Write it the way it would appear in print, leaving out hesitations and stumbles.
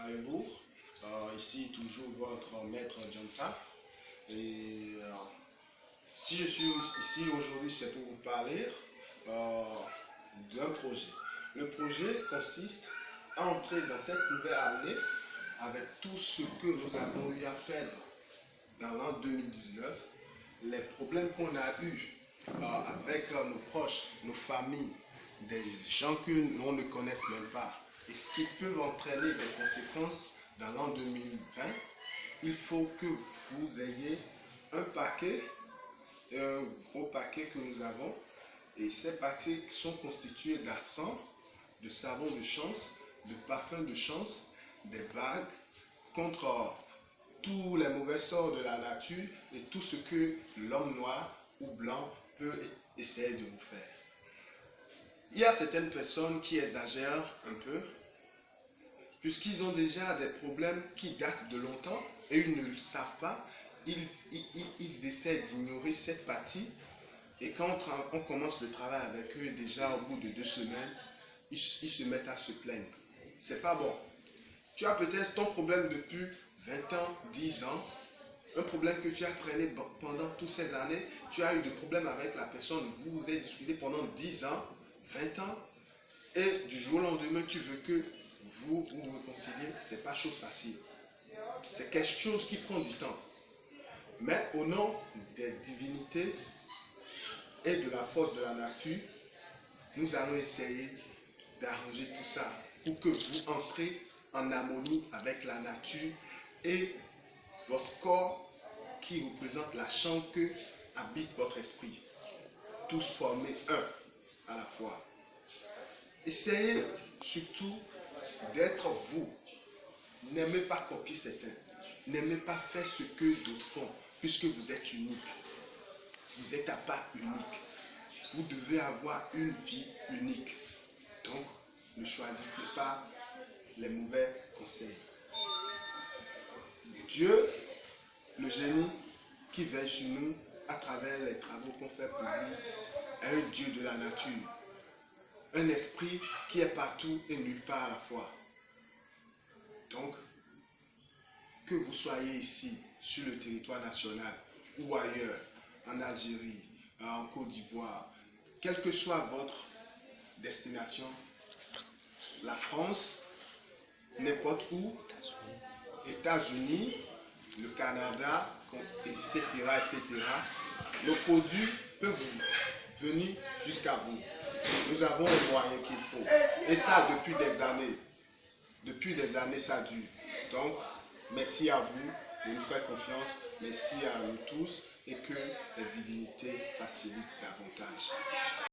avec vous. Ici, toujours votre maître Janta. Et si je suis ici aujourd'hui, c'est pour vous parler d'un projet. Le projet consiste à entrer dans cette nouvelle année avec tout ce que nous avons eu à faire dans l'an 2019, les problèmes qu'on a eus avec nos proches, nos familles, des gens que l'on ne connaisse même pas et qui peuvent entraîner des conséquences dans l'an 2020, il faut que vous ayez un paquet, un gros paquet que nous avons, et ces paquets sont constitués d'encens, de savon de chance, de parfum de chance, des bagues contre tous les mauvais sorts de la nature et tout ce que l'homme noir ou blanc peut essayer de vous faire. Il y a certaines personnes qui exagèrent un peu, puisqu'ils ont déjà des problèmes qui datent de longtemps et ils ne le savent pas. Ils essaient d'ignorer cette partie et quand on commence le travail avec eux, déjà au bout de 2 semaines, ils se mettent à se plaindre. C'est pas bon. Tu as peut-être ton problème depuis 20 ans, 10 ans, un problème que tu as traîné pendant toutes ces années, tu as eu des problèmes avec la personne, vous vous êtes discuté pendant 10 ans, 20 ans, et du jour au lendemain, tu veux que vous vous réconciliez, c'est pas chose facile. C'est quelque chose qui prend du temps. Mais au nom des divinités et de la force de la nature, nous allons essayer d'arranger tout ça pour que vous entrez en harmonie avec la nature et votre corps qui représente la chambre que habite votre esprit. Tous formés un à la fois. Essayez surtout d'être vous. N'aimez pas copier certains. N'aimez pas faire ce que d'autres font, puisque vous êtes unique. Vous êtes à part unique. Vous devez avoir une vie unique. Donc, ne choisissez pas les mauvais conseils. Dieu, le génie qui veille sur nous à travers les travaux qu'on fait pour lui, est un Dieu de la nature. Un esprit qui est partout et nulle part à la fois. Donc, que vous soyez ici, sur le territoire national, ou ailleurs, en Algérie, en Côte d'Ivoire, quelle que soit votre destination, la France, n'importe où, États-Unis, le Canada, etc., etc., nos produits peuvent venir jusqu'à vous. Nous avons les moyens qu'il faut. Et ça, depuis des années. Depuis des années, ça dure. Donc, merci à vous de nous faire confiance. Merci à nous tous et que les divinités facilitent davantage.